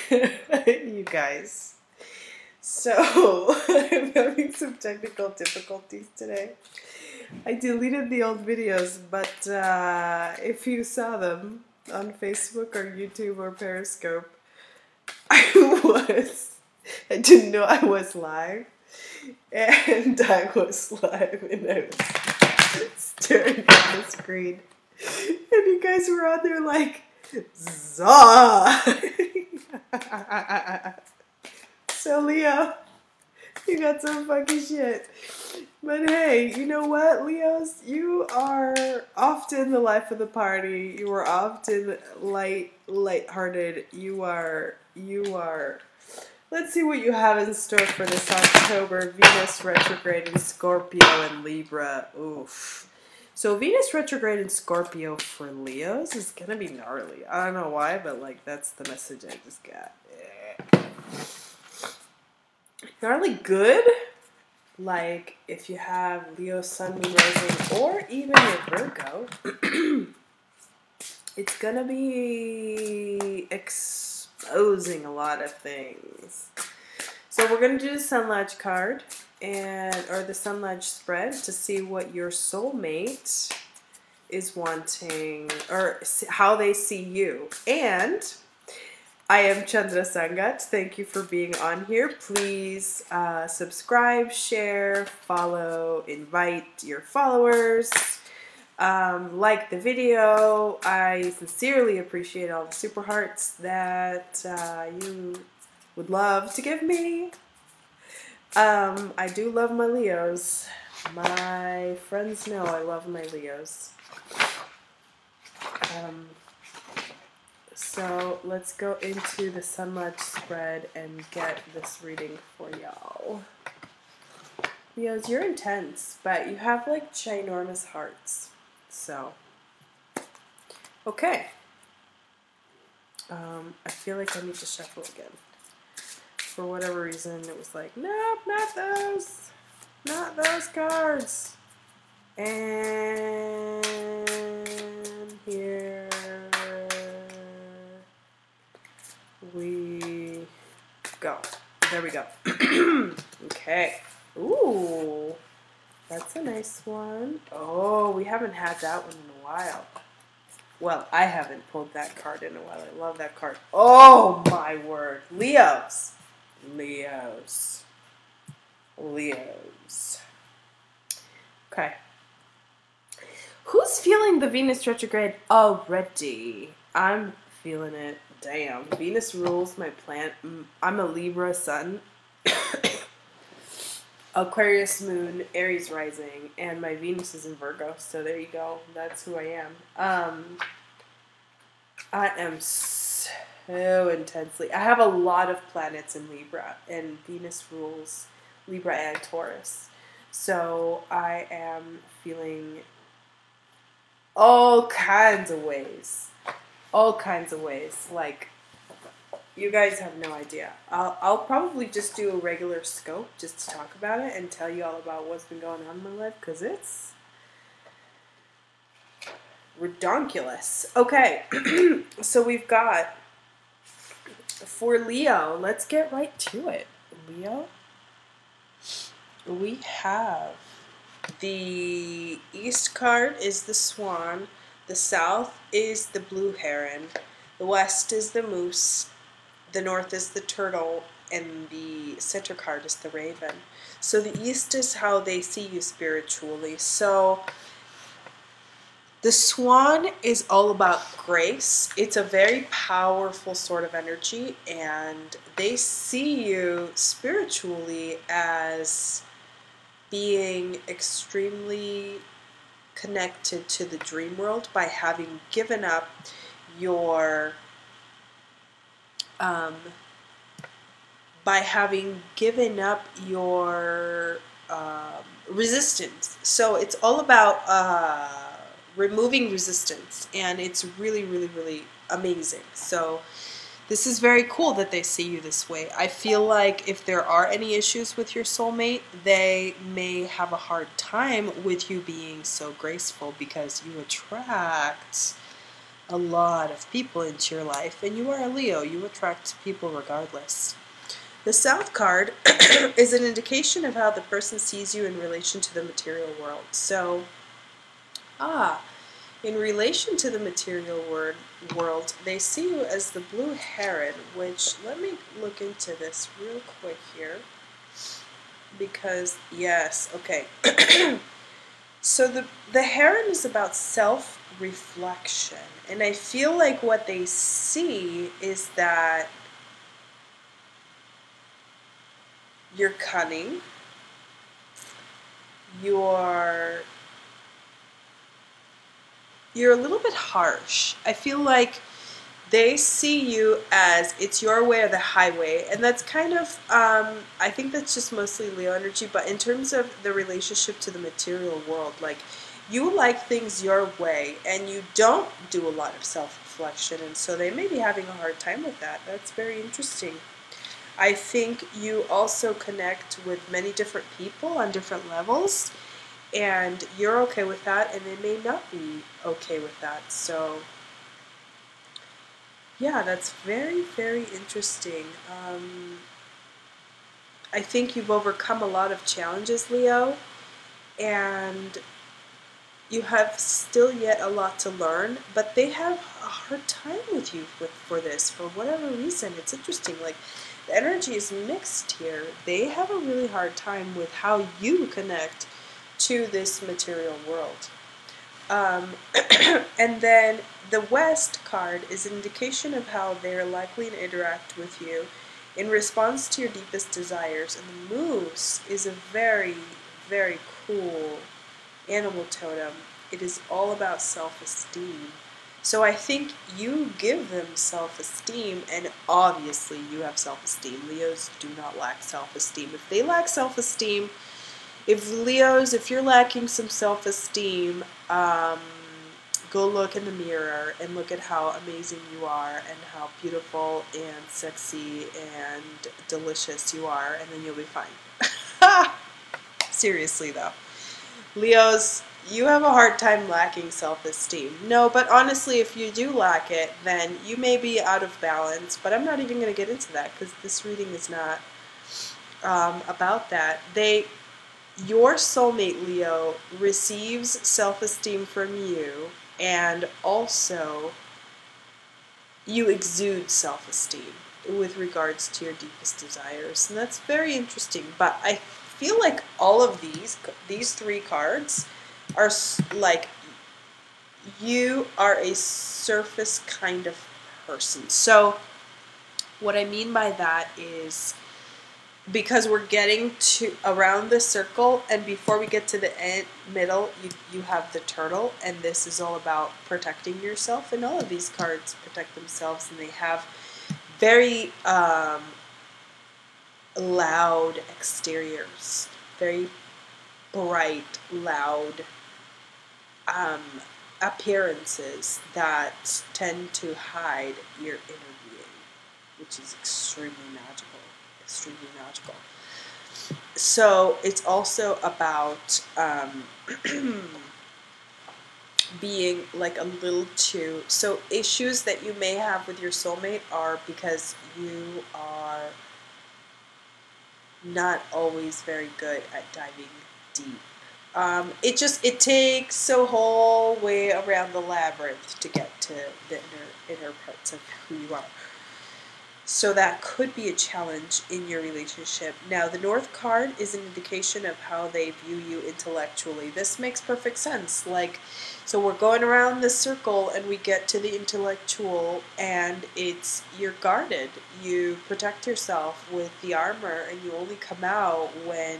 You guys. So, I'm having some technical difficulties today. I deleted the old videos, but if you saw them on Facebook or YouTube or Periscope, I didn't know I was live. And I was live and I was staring at the screen. And you guys were on there like, Zah! So Leo, you got some funky shit. But hey, you know what, Leos? You are often the life of the party. You are often lighthearted. You are. Let's see what you have in store for this October. Venus retrograde in Scorpio and Libra. Oof. So Venus retrograde in Scorpio for Leos is gonna be gnarly. I don't know why, but like that's the message I just got. Gnarly good. Like if you have Leo, Sun, Moon, Rising, or even your Virgo, it's gonna be exposing a lot of things. So we're gonna do the Sun Lodge card or the Sun Lodge spread to see what your soulmate is wanting or how they see you. And I am Chandra Sangat. Thank you for being on here. Please subscribe, share, follow, invite your followers. Like the video. I sincerely appreciate all the super hearts that you would love to give me. I do love my Leos. My friends know I love my Leos. So let's go into the Sun Lodge spread and get this reading for y'all. Leos, you're intense, but you have like ginormous hearts. So, okay. I feel like I need to shuffle again. For whatever reason, it was like, nope, not those. Not those cards. And here we go. There we go. Okay. Ooh. That's a nice one. Oh, we haven't had that one in a while. Well, I haven't pulled that card in a while. I love that card. Oh, my word. Leos. Leos. Leos. Okay. Who's feeling the Venus retrograde already? I'm feeling it. Damn. Venus rules my planet. I'm a Libra sun. Aquarius moon, Aries rising, and my Venus is in Virgo, so there you go. That's who I am. I am so intensely. I have a lot of planets in Libra, and Venus rules Libra and Taurus. So I am feeling all kinds of ways. All kinds of ways. Like, you guys have no idea. I'll probably just do a regular scope just to talk about it and tell you all about what's been going on in my life, because it's redonkulous. Okay, so we've got, for Leo, let's get right to it. Leo, we have the East card is the Swan, the South is the Blue Heron, the West is the Moose, the North is the Turtle, and the center card is the Raven. So the East is how they see you spiritually. So the Swan is all about grace. It's a very powerful sort of energy, and they see you spiritually as being extremely connected to the dream world by having given up your resistance. So it's all about removing resistance, and it's really, really, really amazing. So this is very cool that they see you this way. I feel like if there are any issues with your soulmate, they may have a hard time with you being so graceful, because you attract a lot of people into your life, and you are a Leo. You attract people regardless. The South card is an indication of how the person sees you in relation to the material world. So, in relation to the material world, they see you as the blue heron, which, let me look into this real quick here. Because, yes, okay. So the heron is about self-reflection. And I feel like what they see is that you're cunning, you're a little bit harsh. I feel like they see you as it's your way or the highway, and that's kind of, I think that's just mostly Leo energy, but in terms of the relationship to the material world, like, you like things your way, and you don't do a lot of self-reflection, and so they may be having a hard time with that. That's very interesting. I think you also connect with many different people on different levels, and you're okay with that, and they may not be okay with that, so yeah, that's very, very interesting. I think you've overcome a lot of challenges, Leo, and you have still yet a lot to learn, but they have a hard time with you for this, for whatever reason. It's interesting. Like, the energy is mixed here. They have a really hard time with how you connect to this material world. And then the West card is an indication of how they're likely to interact with you in response to your deepest desires. And the moose is a very, very cool animal totem. It is all about self-esteem. So I think you give them self-esteem, and obviously you have self-esteem. Leos do not lack self-esteem. If they lack self-esteem, if you're lacking some self-esteem, go look in the mirror and look at how amazing you are and how beautiful and sexy and delicious you are, and then you'll be fine. Seriously though. Leos, you have a hard time lacking self-esteem. No, but honestly, if you do lack it, then you may be out of balance, but I'm not even going to get into that because this reading is not about that. Your soulmate, Leo, receives self-esteem from you, and also you exude self-esteem with regards to your deepest desires, and that's very interesting. But I feel like all of these three cards are like, you are a surface kind of person. So what I mean by that is, because we're getting to around the circle, and before we get to the middle, you have the turtle, and this is all about protecting yourself, and all of these cards protect themselves, and they have very loud exteriors, very bright, loud appearances that tend to hide your inner being, which is extremely magical. Extremely magical. So it's also about being like a little too, so issues that you may have with your soulmate are because you are not always very good at diving deep. It takes a whole way around the labyrinth to get to the inner parts of who you are. So that could be a challenge in your relationship. Now, the North card is an indication of how they view you intellectually. This makes perfect sense. Like, so we're going around this circle and we get to the intellectual, and you're guarded. You protect yourself with the armor, and you only come out when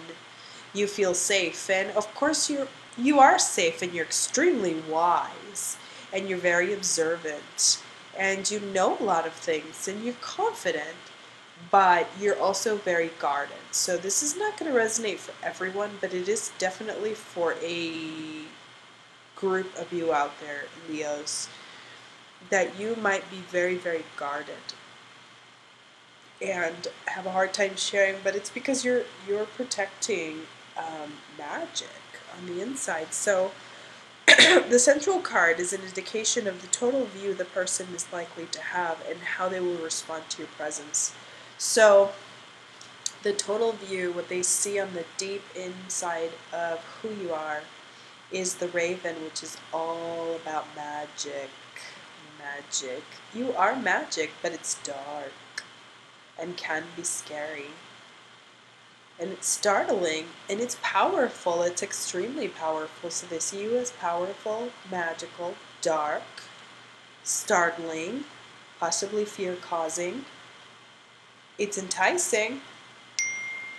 you feel safe. And of course you are safe, and you're extremely wise, and you're very observant, and you know a lot of things, and you're confident, but you're also very guarded. So this is not going to resonate for everyone, but it is definitely for a group of you out there, Leos, that you might be very, very guarded and have a hard time sharing, but it's because you're protecting magic on the inside. So The central card is an indication of the total view the person is likely to have and how they will respond to your presence. So, the total view, what they see on the deep inside of who you are, is the raven, which is all about magic. Magic. You are magic, but it's dark and can be scary. And it's startling, and it's powerful. It's extremely powerful. So they see you as powerful, magical, dark, startling, possibly fear-causing. It's enticing,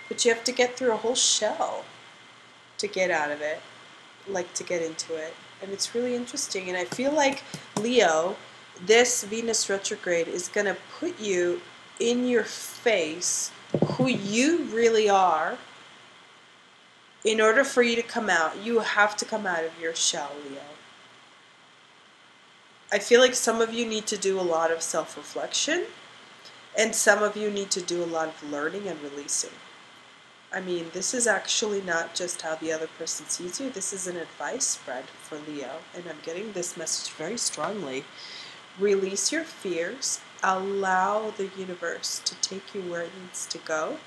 but you have to get through a whole shell to get out of it, like to get into it. And it's really interesting. And I feel like, Leo, this Venus retrograde is going to put you in your face who you really are. In order for you to come out, you have to come out of your shell, Leo. I feel like some of you need to do a lot of self-reflection, and some of you need to do a lot of learning and releasing. I mean, this is actually not just how the other person sees you. This is an advice spread for Leo, and I'm getting this message very strongly. Release your fears. Allow the universe to take you where it needs to go.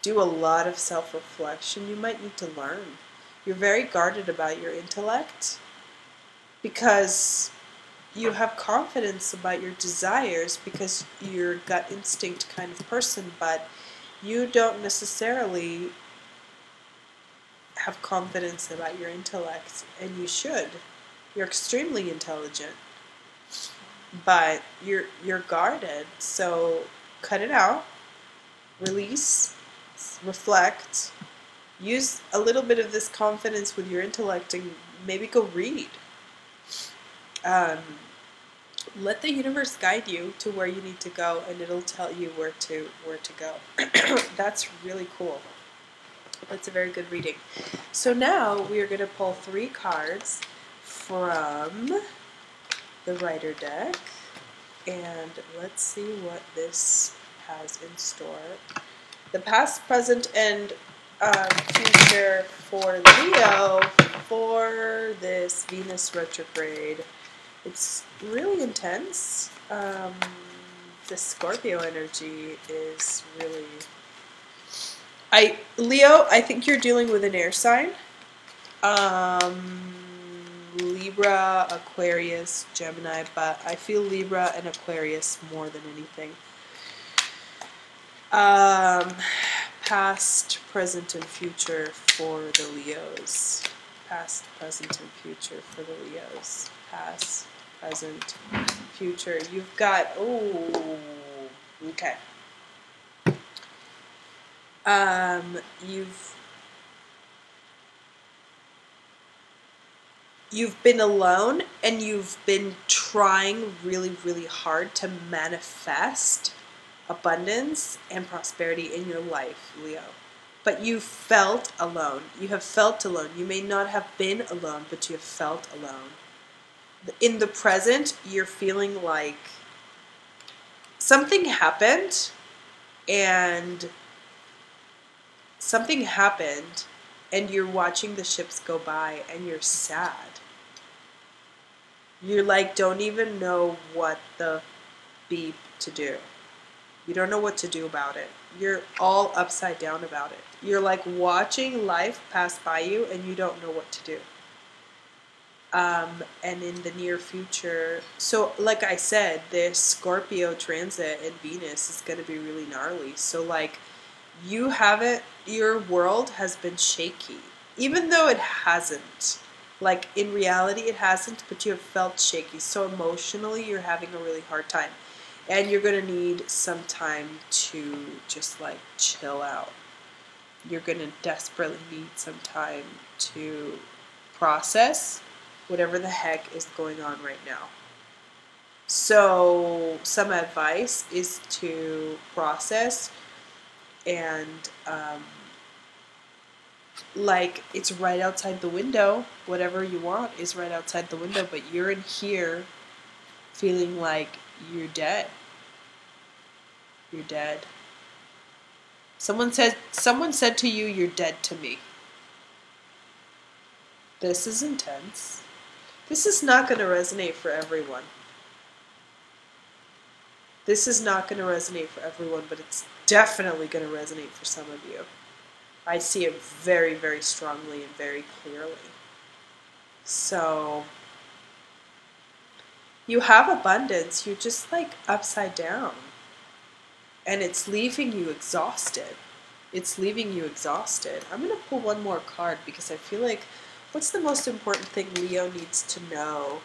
Do a lot of self-reflection. You might need to learn. You're very guarded about your intellect because you have confidence about your desires because you're a gut instinct kind of person, but you don't necessarily have confidence about your intellect, and you should. You're extremely intelligent, but you're guarded. So cut it out, release, reflect, use a little bit of this confidence with your intellect, and maybe go read. Let the universe guide you to where you need to go, and it'll tell you where to go. That's really cool. That's a very good reading. So now we are going to pull 3 cards from the Rider deck, and let's see what this has in store. The past, present, and future for Leo for this Venus retrograde. It's really intense. The Scorpio energy is really... Leo, I think you're dealing with an air sign. Libra, Aquarius, Gemini, but I feel Libra and Aquarius more than anything. Past, present, and future for the Leos. Past, present, and future for the Leos. Past, present, future. You've got, oh, okay. You've been alone, and you've been trying really, really hard to manifest abundance and prosperity in your life, Leo. But you felt alone. You have felt alone. You may not have been alone, but you have felt alone. In the present, you're feeling like something happened, and you're watching the ships go by, and you're sad. You're like, don't even know what the beep to do. You don't know what to do about it. You're all upside down about it. You're like watching life pass by you, and you don't know what to do. And in the near future, so like I said, this Scorpio transit in Venus is going to be really gnarly. So like, you haven't, your world has been shaky, even though it hasn't. Like, in reality it hasn't, but you have felt shaky. So emotionally you're having a really hard time, and you're going to need some time to just like chill out. You're going to desperately need some time to process whatever the heck is going on right now. So some advice is to process, and like, it's right outside the window. Whatever you want is right outside the window, but you're in here feeling like you're dead. You're dead. Someone said to you, you're dead to me. This is intense. This is not going to resonate for everyone. This is not going to resonate for everyone, but it's definitely going to resonate for some of you. I see it very, very strongly and very clearly. So, you have abundance, you're just like upside down. And it's leaving you exhausted. It's leaving you exhausted. I'm going to pull one more card because I feel like what's the most important thing Leo needs to know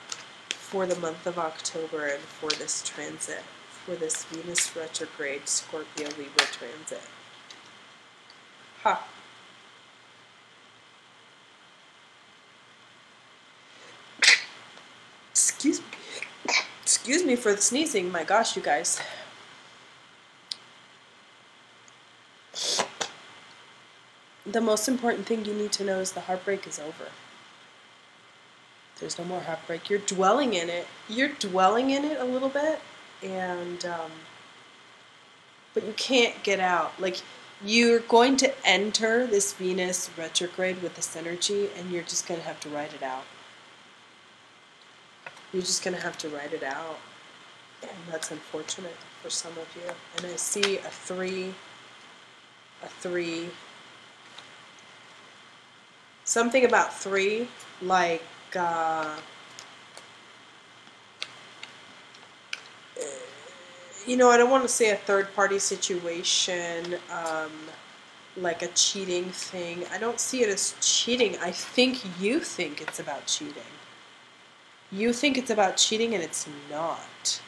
for the month of October and for this transit, for this Venus retrograde Scorpio Libra transit? Ha. Excuse me for the sneezing. My gosh, you guys. The most important thing you need to know is the heartbreak is over. There's no more heartbreak. You're dwelling in it. You're dwelling in it a little bit, and but you can't get out. Like, you're going to enter this Venus retrograde with this energy, and you're just going to have to ride it out. You're just going to have to ride it out. And that's unfortunate for some of you. And I see a three, something about three, like, you know, I don't want to say a third-party situation, like a cheating thing. I don't see it as cheating. I think you think it's about cheating. You think it's about cheating, and it's not.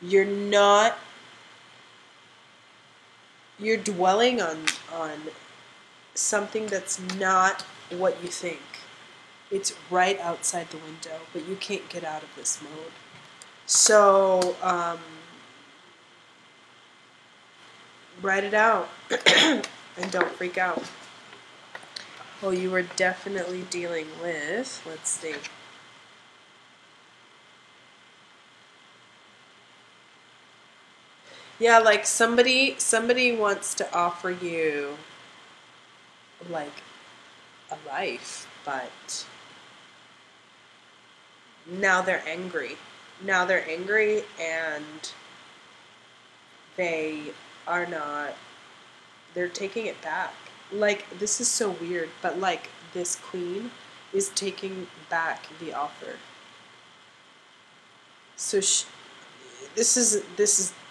You're not. You're dwelling on something that's not what you think. It's right outside the window, but you can't get out of this mode. So, write it out and don't freak out. Oh, you were definitely dealing with, let's see. Yeah, like somebody wants to offer you like a life, but now they're angry. Now they're angry, and they are not, they're taking it back. Like, this is so weird, but like this queen is taking back the offer. So this is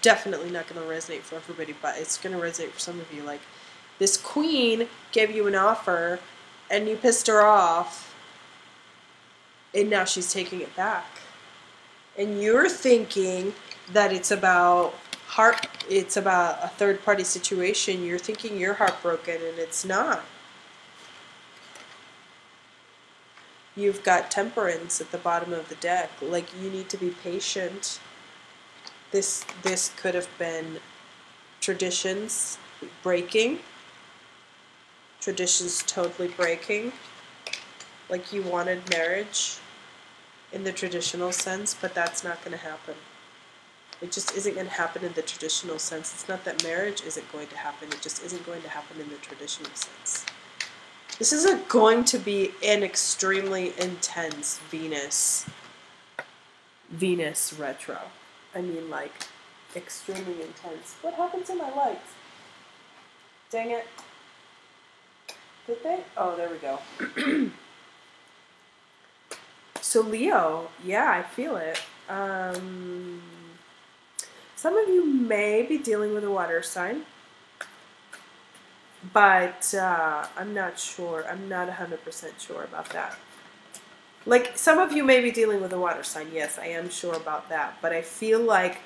definitely not going to resonate for everybody, but it's going to resonate for some of you. Like, this queen gave you an offer, and you pissed her off, and now she's taking it back. And you're thinking that it's about a third-party situation. You're thinking you're heartbroken, and it's not. You've got Temperance at the bottom of the deck. Like, you need to be patient. This could have been traditions breaking. Traditions totally breaking. Like, you wanted marriage in the traditional sense, but that's not going to happen. It just isn't going to happen in the traditional sense. It's not that marriage isn't going to happen. It just isn't going to happen in the traditional sense. This is going to be an extremely intense Venus retro. I mean, like, extremely intense. What happened to my lights? Dang it. Did they? Oh, there we go. So Leo, yeah, I feel it. Some of you may be dealing with a water sign, but I'm not sure. I'm not 100% sure about that. Like, some of you may be dealing with a water sign. Yes, I am sure about that. But I feel like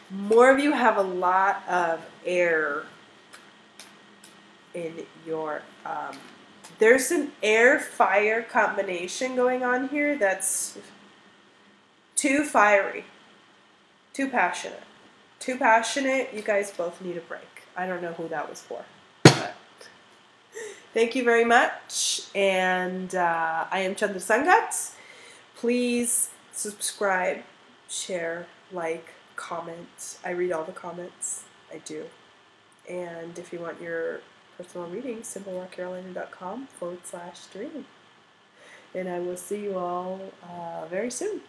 more of you have a lot of air in your... there's an air-fire combination going on here that's too fiery, too passionate. Too passionate. You guys both need a break. I don't know who that was for. But thank you very much. And I am Chandra Sangat. Please subscribe, share, like, comment. I read all the comments. I do. And if you want your personal reading, simplerockcarolina.com/dream. And I will see you all very soon.